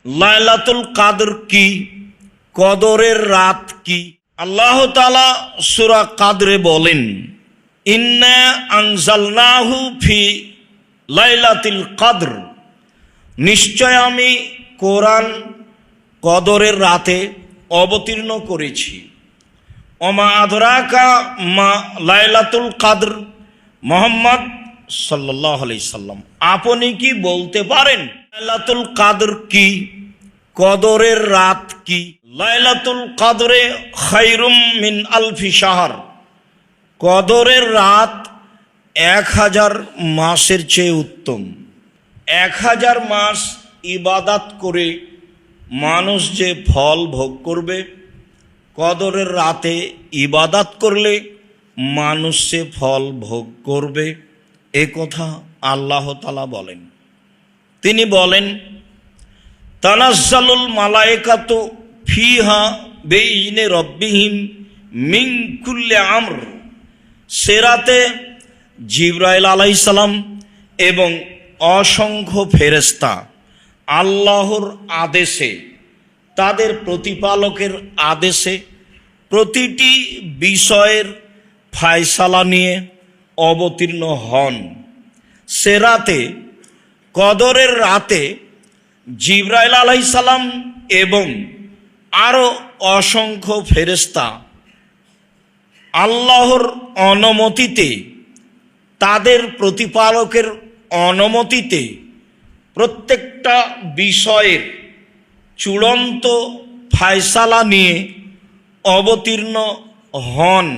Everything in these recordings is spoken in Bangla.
লাইলাতুল কাদর কি, কদরের রাত কি? আল্লাহ তাআলা সূরা কাদরে বলেন, ইন্না আনজালনাহু ফি লাইলাতুল কাদর, নিশ্চয় আমি কোরআন কদরের রাতে অবতীর্ণ করেছি। ওমা আদরাকা মা লাইলাতুল কাদর, মুহাম্মদ সাল্লাল্লাহু আলাইহি সাল্লাম আপনি কি বলতে পারেন লাইলাতুল কাদর কি, কদরের রাত কি? লাইলাতুল কাদরে খায়রুম মিন আলফি শাহর, কদরের রাত 1000 মাসের চেয়ে উত্তম। 1000 মাস ইবাদত করে মানুষ যে ফল ভোগ করবে, কদরের রাতে ইবাদত করলে মানুষ সে ফল ভোগ করবে, এ কথা আল্লাহ তাআলা বলেন। তিনি বলেন, তানাজ্জালুল মালায়েকাতু ফিহা বিইজনি রাব্বিহিম মিন কুল্লি আমর, সে রাতে জিবরাইল আলাইহিস সালাম এবং অসংখ্য ফেরেশতা আল্লাহর আদেশে, তাদের প্রতিপালকের আদেশে প্রতিটি বিষয়ের ফায়সালা নিয়ে অবতীর্ণ হন। সে রাতে, কদরের রাতে জিবরাইল আলাইহিস সালাম এবং আরও অসংখ্য ফেরেশতা আল্লাহর অনুমতিতে, তাদের প্রতিপালকের অনুমতিতে প্রত্যেকটা বিষয়ের চূড়ান্ত ফায়সালা নিয়ে অবতীর্ণ হন।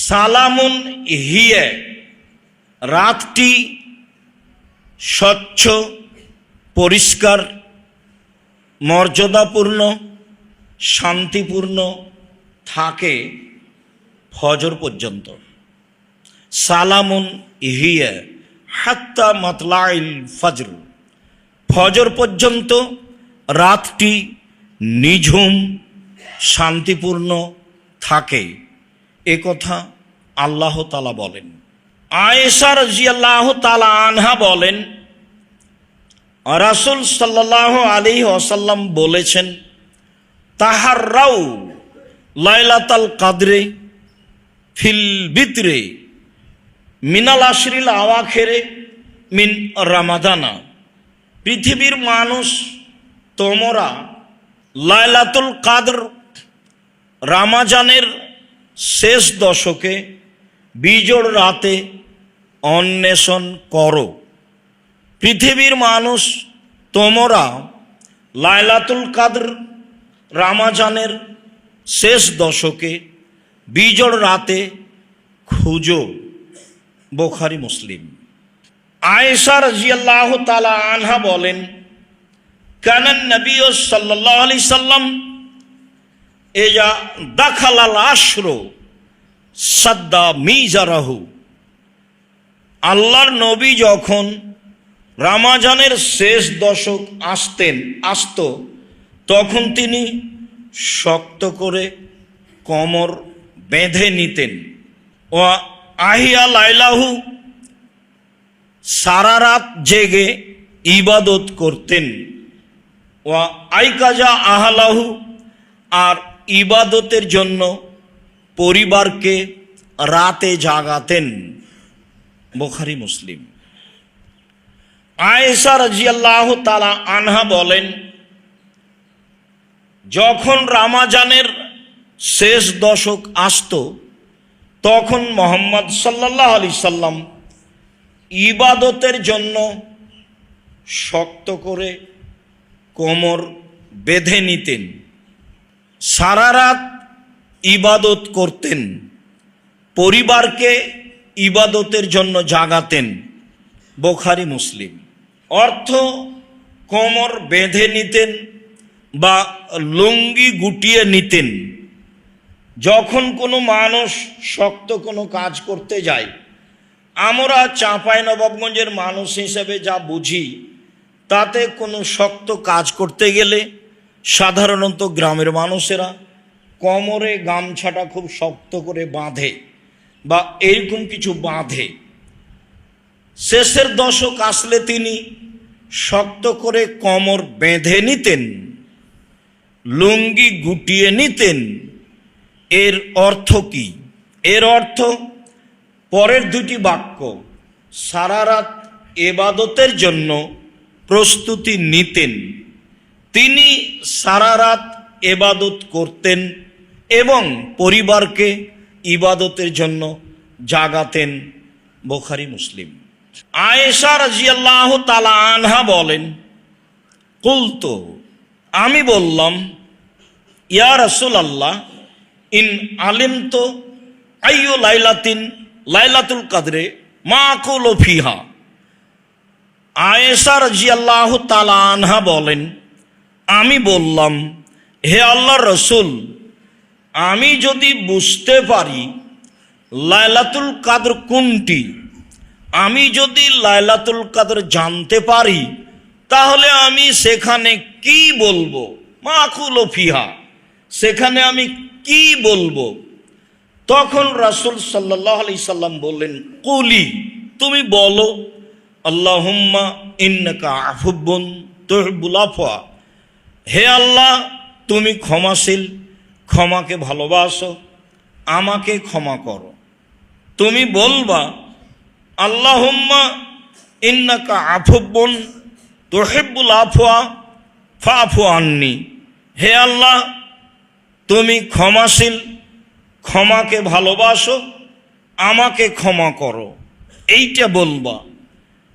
সালামুন হিয়া, রাতটি স্বচ্ছ, পরিষ্কার, মর্যাদাপূর্ণ, শান্তিপূর্ণ থাকে ফজর পর্যন্ত। সালামুন হিয়া হাত্তা মাতলাইল ফজর, ফজর পর্যন্ত রাতটি নিঝুম, শান্তিপূর্ণ থাকে, এ কথা আল্লাহ তাআলা বলেন। আয়েশা রাদিয়াল্লাহু তাআলা আনহা বলেন, রাসূল সাল্লাল্লাহু আলাইহি ওয়াসাল্লাম বলেছেন, তাহাররাউ লাইলাতুল কদরে ফিল বিতরে মিনাল আশরিল আওয়াখিরে মিন রমাদানা, পৃথিবীর মানুষ তোমরা লাইলাতুল কদর রমজানের শেষ দশকে বিজোড় রাতে অন্বেষণ করো। পৃথিবীর মানুষ তোমরা লাইলাতুল কদর রমজানের শেষ দশকে বিজোড় রাতে খুঁজো। বুখারী মুসলিম। আয়েশা রাদিয়াল্লাহু তাআলা আনহা বলেন, কানান নবী সাল্লাল্লাহু আলাইহি সাল্লাম ইজা দাখালাল আশরু সাদ্দা মিজারাহু, আল্লাহর নবী যখন রমজানের শেষ দশক আসতো তখন তিনি শক্ত করে কোমর বেঁধে নিতেন। ও আহিয়া লাইলাহু, সারা রাত জেগে ইবাদত করতেন। ও আইকাজা আহলাহু, আর ইবাদতের জন্য পরিবারকে রাতে জাগাতেন। বুখারী মুসলিম। আয়েশা রাদিয়াল্লাহু তাআলা আনহা বলেন, যখন রমজানের শেষ দশক আসতো তখন মুহাম্মদ সাল্লাল্লাহু আলাইহি সাল্লাম ইবাদতের জন্য শক্ত করে কোমর বেঁধে নিতেন, সারা রাত ইবাদত করতেন, পরিবারকে ইবাদতের জন্য জাগাতেন। বুখারী মুসলিম। অর্থ, কোমর বেঁধে নিতেন বা লুঙ্গি গুটিয়ে নিতেন। যখন কোনো মানুষ শক্ত কোনো কাজ করতে যায়, আমরা চাঁপাইনবাবগঞ্জের মানুষ হিসেবে যা বুঝি, তাতে কোনো শক্ত কাজ করতে গেলে সাধারণত গ্রামের মানুষেরা কোমরে গামছাটা খুব শক্ত করে বাঁধে বা এরকম কিছু বাঁধে। শেষের দশক আসলে তিনি শক্ত করে কোমর বেঁধে নিতেন, লুঙ্গি গুটিয়ে নিতেন। এর অর্থ কি? এর অর্থ পরের দুটি বাক্য, সারা রাত ইবাদতের জন্য প্রস্তুতি নিতেন। তিনি সারা রাত ইবাদত করতেন এবং পরিবারকে ইবাদতের জন্য জাগাতেন। বুখারী মুসলিম। আয়েশা রাদিয়াল্লাহু তাআলা আনহা বলেন, কুলতু, আমি বললাম, ইয়া রাসূলুল্লাহ, ইন আলিমতু আইয়ু লাইলাতিন লাইলাতুল কদরে মা আকুলু ফিহা। আয়েশা রাদিয়াল্লাহু তাআলা আনহা বলেন, আমি বললাম, হে আল্লাহর রাসূল, আমি যদি বুঝতে পারি লাইলাতুল কদর কোনটি, আমি যদি লাইলাতুল কদর জানতে পারি, তাহলে আমি সেখানে কি বলবো? মাকুলু ফিহা, সেখানে আমি কি বলবো? তখন রাসূল সাল্লাল্লাহু আলাইহি সাল্লাম বললেন, কুলি, তুমি বলো, আল্লাহুম্মা ইন্নাকা আফুবুন তুহিব্বুল আফওয়া। হে আল্লাহ, তুমি ক্ষমাশীল, ক্ষমাকে ভালোবাসো, আমাকে ক্ষমা করো। তুমি বলবা, আল্লাহুম্মা ইন্নাকা আফুবুন তুহিব্বুল আফওয়া ফাফু আন্নি। হে আল্লাহ, তুমি ক্ষমাশীল, ক্ষমাকে ভালোবাসো, আমাকে ক্ষমা করো। এইটা বলবা।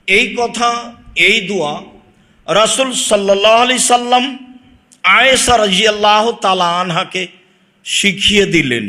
এই কথা, এই দোয়া রাসূল সাল্লাল্লাহু আলাইহি সাল্লাম আয়েশা রাদিয়াল্লাহু তাআলা আনহাকে শিখিয়ে দিলেন।